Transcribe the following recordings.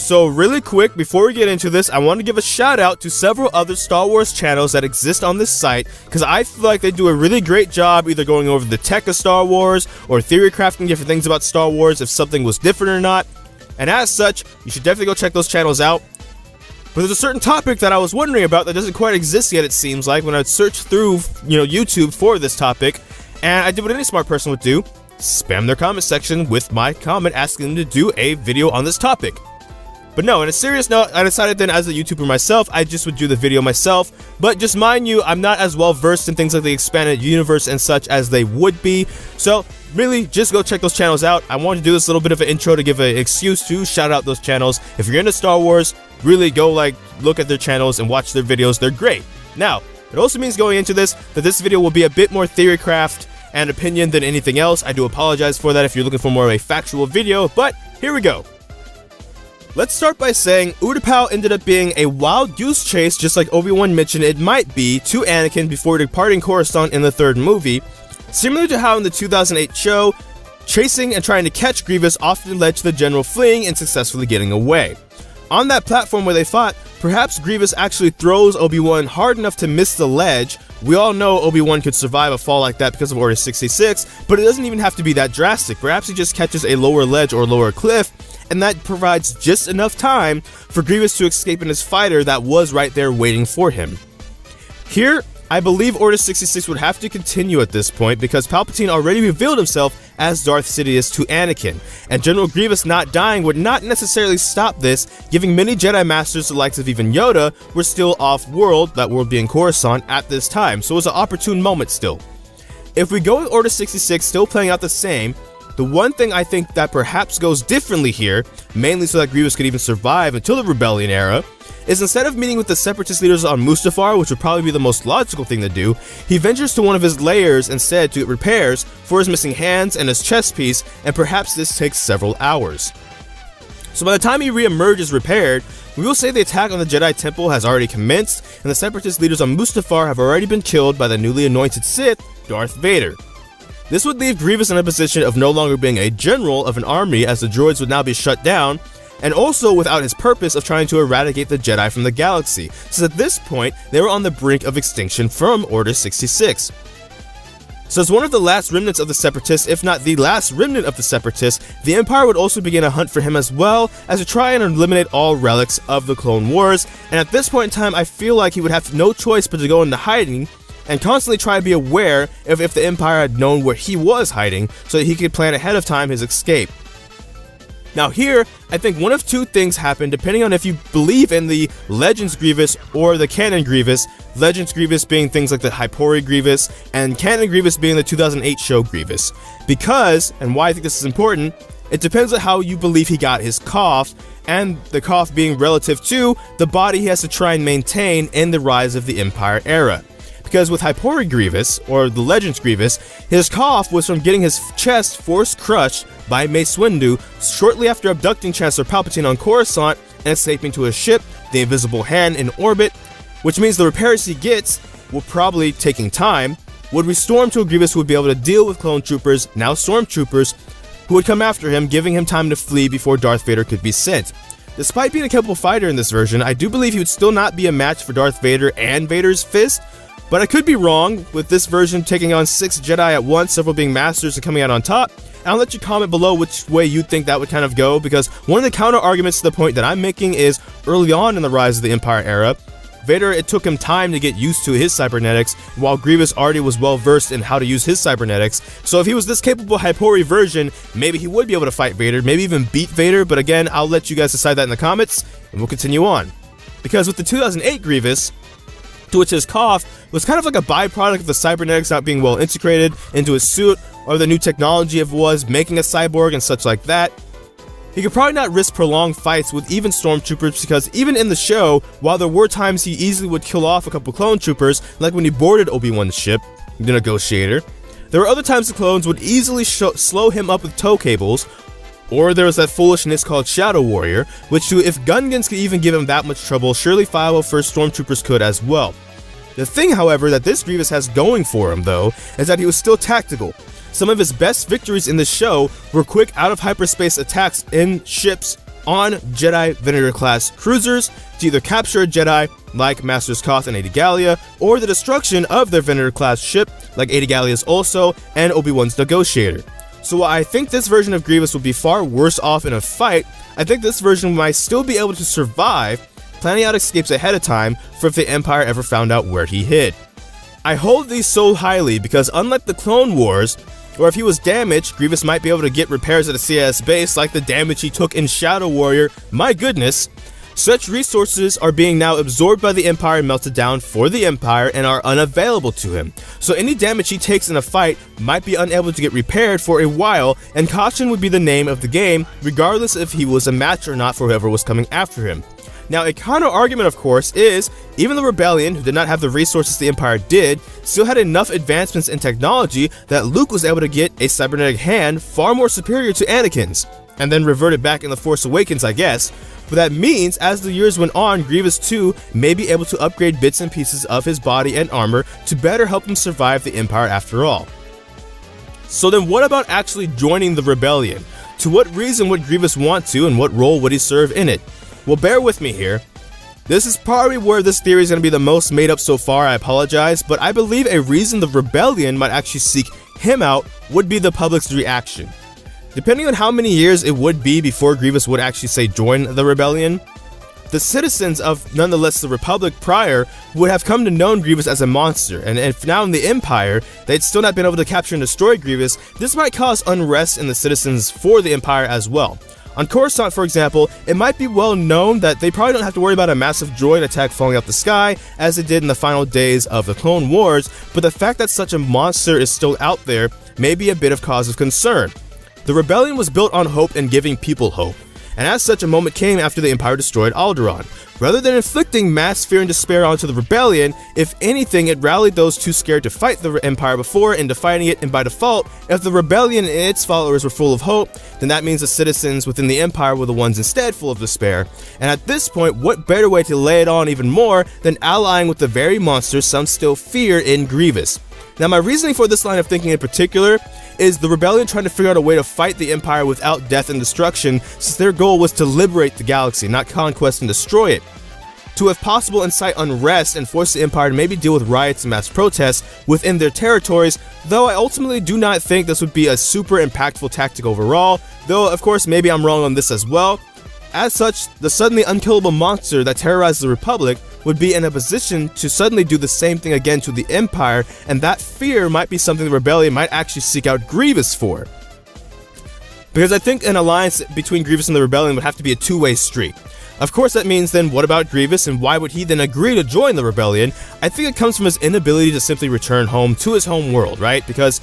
So really quick, before we get into this, I want to give a shout out to several other Star Wars channels that exist on this site, because I feel like they do a really great job either going over the tech of Star Wars or theory crafting different things about Star Wars if something was different or not. And as such, you should definitely go check those channels out. But there's a certain topic that I was wondering about that doesn't quite exist yet, it seems like, when I search through, YouTube for this topic, and I did what any smart person would do, spam their comment section with my comment asking them to do a video on this topic. But no, on a serious note, I decided then as a YouTuber myself, I just would do the video myself. But just mind you, I'm not as well versed in things like the expanded universe and such as they would be. So really, just go check those channels out. I wanted to do this little bit of an intro to give an excuse to shout out those channels. If you're into Star Wars, really go look at their channels and watch their videos. They're great. Now, it also means going into this, that this video will be a bit more theory craft and opinion than anything else. I do apologize for that if you're looking for more of a factual video, but here we go. Let's start by saying Utapau ended up being a wild goose chase, just like Obi-Wan mentioned it might be, to Anakin before departing Coruscant in the third movie. Similar to how in the 2008 show, chasing and trying to catch Grievous often led to the general fleeing and successfully getting away. On that platform where they fought, perhaps Grievous actually throws Obi-Wan hard enough to miss the ledge. We all know Obi-Wan could survive a fall like that because of Order 66, but it doesn't even have to be that drastic. Perhaps he just catches a lower ledge or lower cliff, and that provides just enough time for Grievous to escape in his fighter that was right there waiting for him. Here, I believe Order 66 would have to continue at this point because Palpatine already revealed himself as Darth Sidious to Anakin, and General Grievous not dying would not necessarily stop this, giving many Jedi Masters, the likes of even Yoda, were still off-world, that world being Coruscant, at this time, so it was an opportune moment still. If we go with Order 66 still playing out the same, the one thing I think that perhaps goes differently here, mainly so that Grievous could even survive until the Rebellion era, is instead of meeting with the Separatist leaders on Mustafar, which would probably be the most logical thing to do, he ventures to one of his lairs instead to get repairs for his missing hands and his chest piece, and perhaps this takes several hours. So by the time he re-emerges repaired, we will say the attack on the Jedi Temple has already commenced, and the Separatist leaders on Mustafar have already been killed by the newly anointed Sith, Darth Vader. This would leave Grievous in a position of no longer being a general of an army, as the droids would now be shut down, and also without his purpose of trying to eradicate the Jedi from the galaxy, since at this point they were on the brink of extinction from Order 66. So as one of the last remnants of the Separatists, if not the last remnant of the Separatists, the Empire would also begin a hunt for him as well, as to try and eliminate all relics of the Clone Wars, and at this point in time I feel like he would have no choice but to go into hiding, and constantly try to be aware of if the Empire had known where he was hiding, so that he could plan ahead of time his escape. Now here, I think one of two things happen depending on if you believe in the Legends Grievous or the Canon Grievous, Legends Grievous being things like the Hypori Grievous, and Canon Grievous being the 2008 show Grievous. Because, and why I think this is important, it depends on how you believe he got his cough, and the cough being relative to the body he has to try and maintain in the Rise of the Empire era. Because with Hypori Grievous, or the Legends Grievous, his cough was from getting his chest force crushed by Mace Windu shortly after abducting Chancellor Palpatine on Coruscant and escaping to his ship, the Invisible Hand, in orbit, which means the repairs he gets, will probably taking time, would restore him to a Grievous who would be able to deal with clone troopers, now stormtroopers, who would come after him, giving him time to flee before Darth Vader could be sent. Despite being a capable fighter in this version, I do believe he would still not be a match for Darth Vader and Vader's fist, but I could be wrong, with this version taking on 6 Jedi at once, several being Masters and coming out on top. And I'll let you comment below which way you think that would kind of go, because one of the counter arguments to the point that I'm making is, early on in the Rise of the Empire era, Vader, it took him time to get used to his cybernetics, while Grievous already was well versed in how to use his cybernetics. So if he was this capable Hypori version, maybe he would be able to fight Vader, maybe even beat Vader, but again, I'll let you guys decide that in the comments, and we'll continue on. Because with the 2008 Grievous, to which his cough was kind of like a byproduct of the cybernetics not being well integrated into his suit, or the new technology it was making a cyborg and such like that, he could probably not risk prolonged fights with even stormtroopers, because even in the show, while there were times he easily would kill off a couple clone troopers, like when he boarded Obi-Wan's ship, the Negotiator, there were other times the clones would easily slow him up with tow cables, or there was that foolishness called Shadow Warrior, which if Gungans could even give him that much trouble, surely 501st Stormtroopers could as well. The thing, however, that this Grievous has going for him, though, is that he was still tactical. Some of his best victories in the show were quick out-of-hyperspace attacks in ships on Jedi Venator-class cruisers to either capture a Jedi like Masters Koth and Adi Gallia, or the destruction of their Venator-class ship like Adi Gallia's also and Obi-Wan's Negotiator. So while I think this version of Grievous would be far worse off in a fight, I think this version might still be able to survive, planning out escapes ahead of time for if the Empire ever found out where he hid. I hold these so highly because unlike the Clone Wars, where if he was damaged, Grievous might be able to get repairs at a CIS base like the damage he took in Shadow Warrior, my goodness, such resources are being now absorbed by the Empire and melted down for the Empire and are unavailable to him. So any damage he takes in a fight might be unable to get repaired for a while, and caution would be the name of the game, regardless if he was a match or not for whoever was coming after him. Now, a counter-argument, of course, is even the Rebellion, who did not have the resources the Empire did, still had enough advancements in technology that Luke was able to get a cybernetic hand far more superior to Anakin's, and then reverted back in The Force Awakens, I guess. But that means, as the years went on, Grievous too may be able to upgrade bits and pieces of his body and armor to better help him survive the Empire after all. So then what about actually joining the Rebellion? To what reason would Grievous want to, and what role would he serve in it? Well, bear with me here. This is probably where this theory is going to be the most made up so far, I apologize, but I believe a reason the Rebellion might actually seek him out would be the public's reaction. Depending on how many years it would be before Grievous would actually say join the Rebellion, the citizens of nonetheless the Republic prior would have come to know Grievous as a monster, and if now in the Empire they'd still not been able to capture and destroy Grievous, this might cause unrest in the citizens for the Empire as well. On Coruscant, for example, it might be well known that they probably don't have to worry about a massive droid attack falling out the sky as they did in the final days of the Clone Wars, but the fact that such a monster is still out there may be a bit of cause of concern. The Rebellion was built on hope and giving people hope, and as such a moment came after the Empire destroyed Alderaan. Rather than inflicting mass fear and despair onto the Rebellion, if anything, it rallied those too scared to fight the Empire before into fighting it, and by default, if the Rebellion and its followers were full of hope, then that means the citizens within the Empire were the ones instead full of despair. And at this point, what better way to lay it on even more than allying with the very monster some still fear in Grievous? Now, my reasoning for this line of thinking in particular is the Rebellion trying to figure out a way to fight the Empire without death and destruction, since their goal was to liberate the galaxy, not conquest and destroy it. To if possible incite unrest and force the Empire to maybe deal with riots and mass protests within their territories, though I ultimately do not think this would be a super impactful tactic overall, though of course maybe I'm wrong on this as well. As such, the suddenly unkillable monster that terrorized the Republic would be in a position to suddenly do the same thing again to the Empire, and that fear might be something the Rebellion might actually seek out Grievous for. Because I think an alliance between Grievous and the Rebellion would have to be a two-way street. Of course, that means then what about Grievous, and why would he then agree to join the Rebellion? I think it comes from his inability to simply return home to his home world, right? Because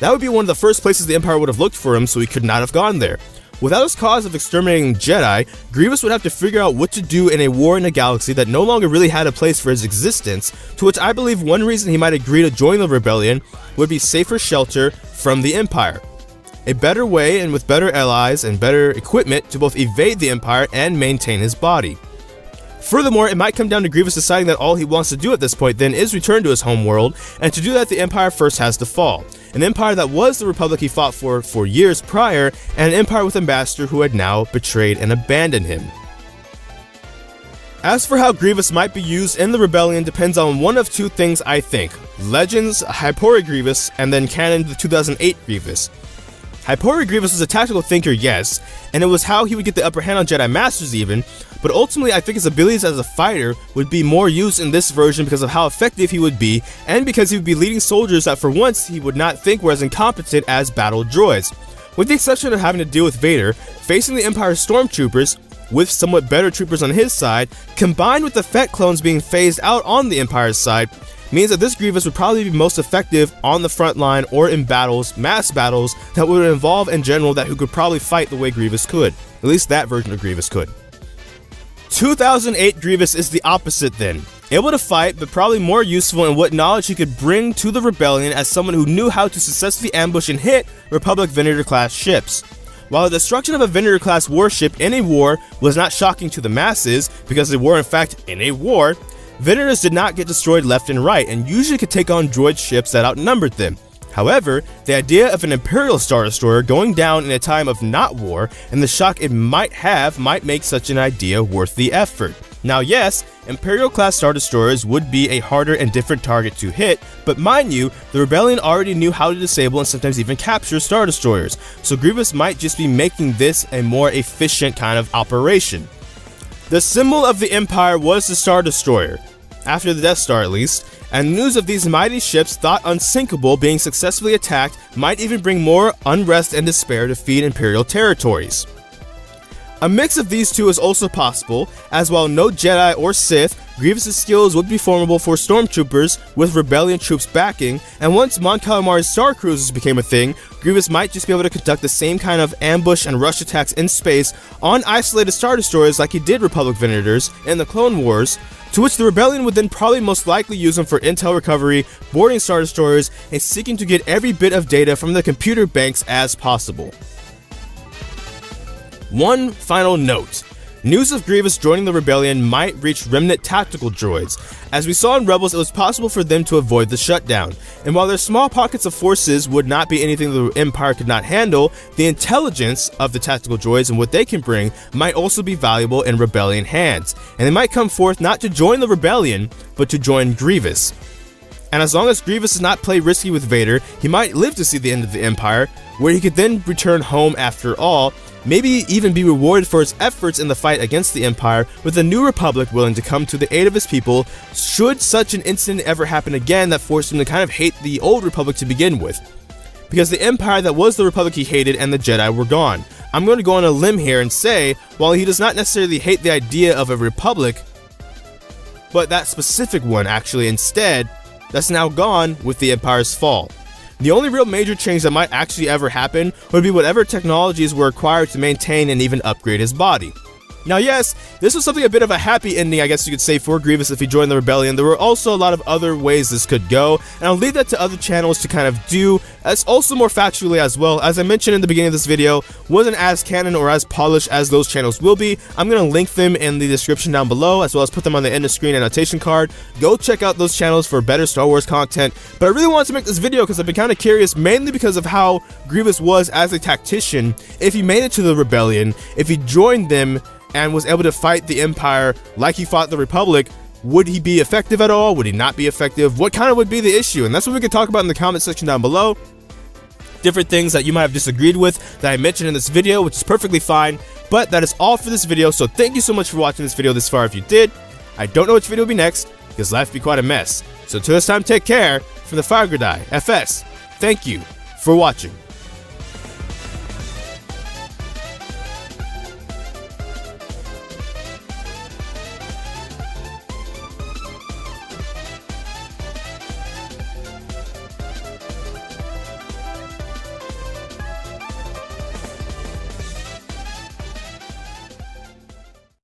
that would be one of the first places the Empire would have looked for him, so he could not have gone there. Without his cause of exterminating Jedi, Grievous would have to figure out what to do in a war in a galaxy that no longer really had a place for his existence, to which I believe one reason he might agree to join the Rebellion would be safer shelter from the Empire. A better way, and with better allies and better equipment, to both evade the Empire and maintain his body. Furthermore, it might come down to Grievous deciding that all he wants to do at this point then is return to his home world, and to do that the Empire first has to fall. An empire that was the Republic he fought for years prior, and an empire with an ambassador who had now betrayed and abandoned him. As for how Grievous might be used in the Rebellion depends on one of two things, I think. Legends, Hypori Grievous, and then canon the 2008 Grievous. Hypori Grievous was a tactical thinker, yes, and it was how he would get the upper hand on Jedi Masters even, but ultimately I think his abilities as a fighter would be more used in this version because of how effective he would be, and because he would be leading soldiers that for once he would not think were as incompetent as battle droids. With the exception of having to deal with Vader, facing the Empire's stormtroopers, with somewhat better troopers on his side, combined with the Fett clones being phased out on the Empire's side, means that this Grievous would probably be most effective on the front line or in battles, mass battles, that would involve in general that who could probably fight the way Grievous could. At least that version of Grievous could. 2008 Grievous is the opposite then. Able to fight, but probably more useful in what knowledge he could bring to the Rebellion as someone who knew how to successfully ambush and hit Republic Venator-class ships. While the destruction of a Venator-class warship in a war was not shocking to the masses, because they were in fact in a war, Venators did not get destroyed left and right, and usually could take on droid ships that outnumbered them. However, the idea of an Imperial Star Destroyer going down in a time of not war, and the shock it might have, might make such an idea worth the effort. Now yes, Imperial-class Star Destroyers would be a harder and different target to hit, but mind you, the Rebellion already knew how to disable and sometimes even capture Star Destroyers, so Grievous might just be making this a more efficient kind of operation. The symbol of the Empire was the Star Destroyer, after the Death Star at least, and news of these mighty ships thought unsinkable being successfully attacked might even bring more unrest and despair to feed Imperial territories. A mix of these two is also possible, as while no Jedi or Sith, Grievous' skills would be formidable for stormtroopers with Rebellion troops backing, and once Mon Calamari's Star Cruisers became a thing, Grievous might just be able to conduct the same kind of ambush and rush attacks in space on isolated Star Destroyers like he did Republic Vinators in the Clone Wars, to which the Rebellion would then probably most likely use them for intel recovery, boarding Star Destroyers, and seeking to get every bit of data from the computer banks as possible. One final note. News of Grievous joining the Rebellion might reach remnant tactical droids. As we saw in Rebels, it was possible for them to avoid the shutdown, and while their small pockets of forces would not be anything the Empire could not handle, the intelligence of the tactical droids and what they can bring might also be valuable in Rebellion hands, and they might come forth not to join the Rebellion, but to join Grievous. And as long as Grievous does not play risky with Vader, he might live to see the end of the Empire, where he could then return home after all, maybe even be rewarded for his efforts in the fight against the Empire, with a new Republic willing to come to the aid of his people should such an incident ever happen again that forced him to kind of hate the old Republic to begin with. Because the Empire that was the Republic he hated and the Jedi were gone. I'm going to go on a limb here and say, while he does not necessarily hate the idea of a Republic, but that specific one actually instead, that's now gone with the Empire's fall. The only real major change that might actually ever happen would be whatever technologies were required to maintain and even upgrade his body. Now yes, this was something a bit of a happy ending, I guess you could say, for Grievous if he joined the Rebellion. There were also a lot of other ways this could go, and I'll leave that to other channels to kind of do. As also more factually as well, as I mentioned in the beginning of this video, wasn't as canon or as polished as those channels will be. I'm going to link them in the description down below, as well as put them on the end of screen annotation card. Go check out those channels for better Star Wars content. But I really wanted to make this video because I've been kind of curious, mainly because of how Grievous was as a tactician. If he made it to the Rebellion, if he joined them, and was able to fight the Empire like he fought the Republic, would he be effective at all? Would he not be effective? What kind of would be the issue? And that's what we could talk about in the comment section down below. Different things that you might have disagreed with that I mentioned in this video, which is perfectly fine. But that is all for this video, so thank you so much for watching this video this far if you did. I don't know which video will be next, because life be quite a mess. So until this time, take care. From the Fire Gridai, FS, thank you for watching.